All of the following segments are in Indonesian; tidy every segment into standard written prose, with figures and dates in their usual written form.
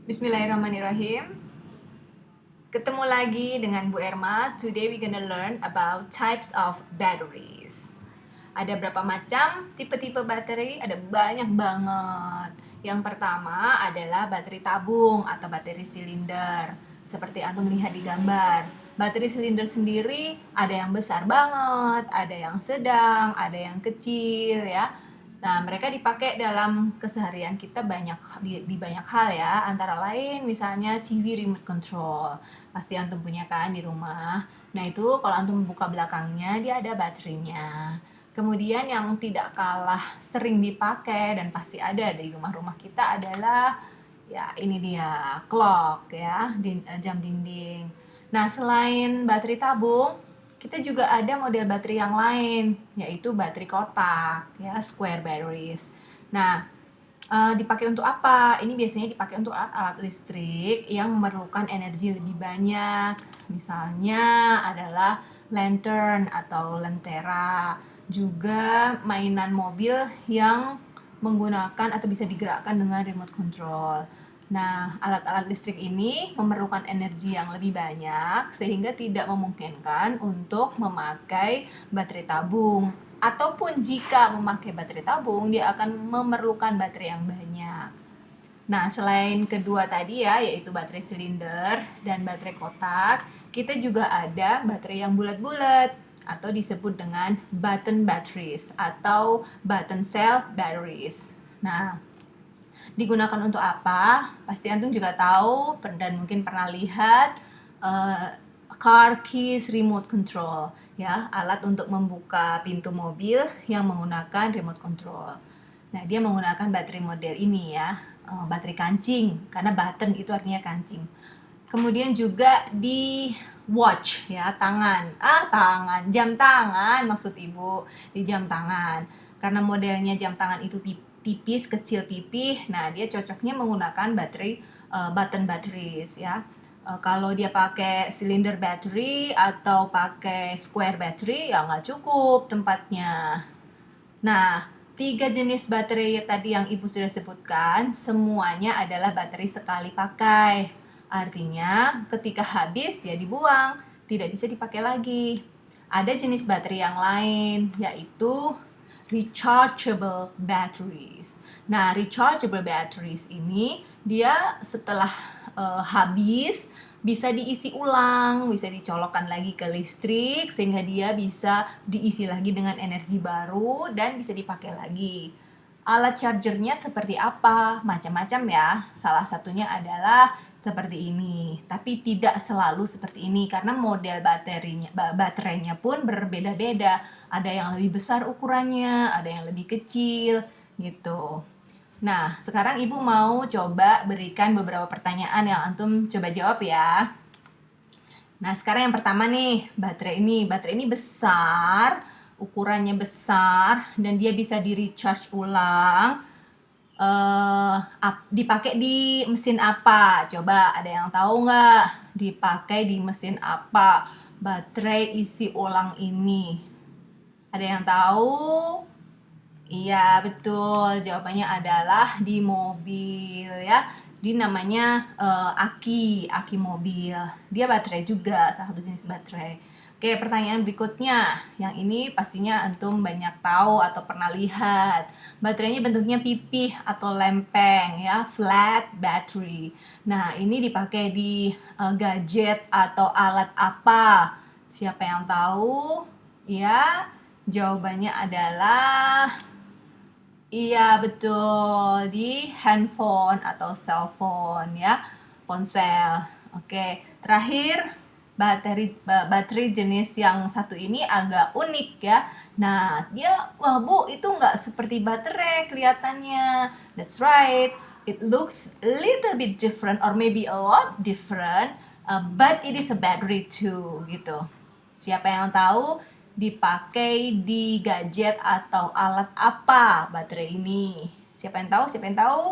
Bismillahirrahmanirrahim. Ketemu lagi dengan Bu Erma. Today we gonna learn about types of batteries. Ada berapa macam tipe-tipe baterai? Ada banyak banget. Yang pertama adalah baterai tabung atau baterai silinder. Seperti antum lihat di gambar. Baterai silinder sendiri ada yang besar banget, ada yang sedang, ada yang kecil ya. Nah, mereka dipakai dalam keseharian kita di banyak hal ya. Antara lain misalnya TV remote control. Pasti antum punya kan di rumah. Nah, itu kalau antum buka belakangnya dia ada baterainya. Kemudian yang tidak kalah sering dipakai dan pasti ada di rumah-rumah kita adalah ya ini dia clock ya, jam dinding. Nah, selain baterai tabung, kita juga ada model baterai yang lain, yaitu baterai kotak ya, square batteries. Nah, dipakai untuk apa? Ini biasanya dipakai untuk alat-alat listrik yang memerlukan energi lebih banyak. Misalnya adalah lantern atau lentera, juga mainan mobil yang menggunakan atau bisa digerakkan dengan remote control. Nah, alat-alat listrik ini memerlukan energi yang lebih banyak sehingga tidak memungkinkan untuk memakai baterai tabung. Ataupun jika memakai baterai tabung, dia akan memerlukan baterai yang banyak. Nah, selain kedua tadi ya, yaitu baterai silinder dan baterai kotak, kita juga ada baterai yang bulat-bulat atau disebut dengan button batteries atau button cell batteries. Nah, digunakan untuk apa? Pasti antum juga tahu dan mungkin pernah lihat uh, car keys remote control ya, alat untuk membuka pintu mobil yang menggunakan remote control. Nah, dia menggunakan baterai model ini ya, baterai kancing karena button itu artinya kancing. Kemudian juga di watch ya, jam tangan maksud Ibu, di jam tangan. Karena modelnya jam tangan itu tipis, kecil pipih. Nah, dia cocoknya menggunakan baterai button batteries ya. Kalau dia pakai cylinder battery atau pakai square battery ya nggak cukup tempatnya. Nah, tiga jenis baterai tadi yang Ibu sudah sebutkan, semuanya adalah baterai sekali pakai. Artinya, ketika habis ya dibuang, tidak bisa dipakai lagi. Ada jenis baterai yang lain, yaitu rechargeable batteries. Nah, rechargeable batteries ini dia setelah habis bisa diisi ulang, bisa dicolokkan lagi ke listrik sehingga dia bisa diisi lagi dengan energi baru dan bisa dipakai lagi. Alat chargernya seperti apa? Macam-macam ya. Salah satunya adalah seperti ini, tapi tidak selalu seperti ini karena model baterainya pun berbeda-beda. Ada yang lebih besar ukurannya, ada yang lebih kecil gitu. Nah, sekarang Ibu mau coba berikan beberapa pertanyaan yang antum coba jawab ya. Nah, sekarang yang pertama nih, baterai ini besar, ukurannya besar dan dia bisa di-recharge ulang. Dipakai di mesin apa? Coba ada yang tahu nggak? Dipakai di mesin apa? Baterai isi ulang ini. Ada yang tahu? Iya, betul. Jawabannya adalah di mobil ya. Di namanya aki mobil. Dia baterai juga, salah satu jenis baterai. Oke, pertanyaan berikutnya. Yang ini pastinya antum banyak tahu atau pernah lihat. Baterainya bentuknya pipih atau lempeng ya, flat battery. Nah, ini dipakai di gadget atau alat apa? Siapa yang tahu? Ya, jawabannya adalah iya, betul. Di handphone atau cellphone ya, ponsel. Oke, terakhir baterai jenis yang satu ini agak unik ya. Nah, wah Bu, itu nggak seperti baterai kelihatannya. That's right. It looks a little bit different or maybe a lot different, but it is a battery too, gitu. Siapa yang tahu dipakai di gadget atau alat apa baterai ini? Siapa yang tahu? Siapa yang tahu?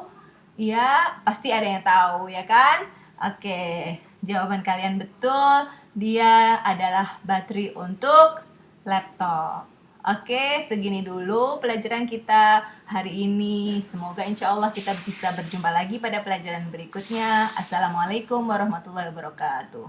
Ya, pasti ada yang tahu ya kan? Oke, jawaban kalian betul. Dia adalah baterai untuk laptop. Oke, segini dulu pelajaran kita hari ini. Semoga insya Allah kita bisa berjumpa lagi pada pelajaran berikutnya. Assalamualaikum warahmatullahi wabarakatuh.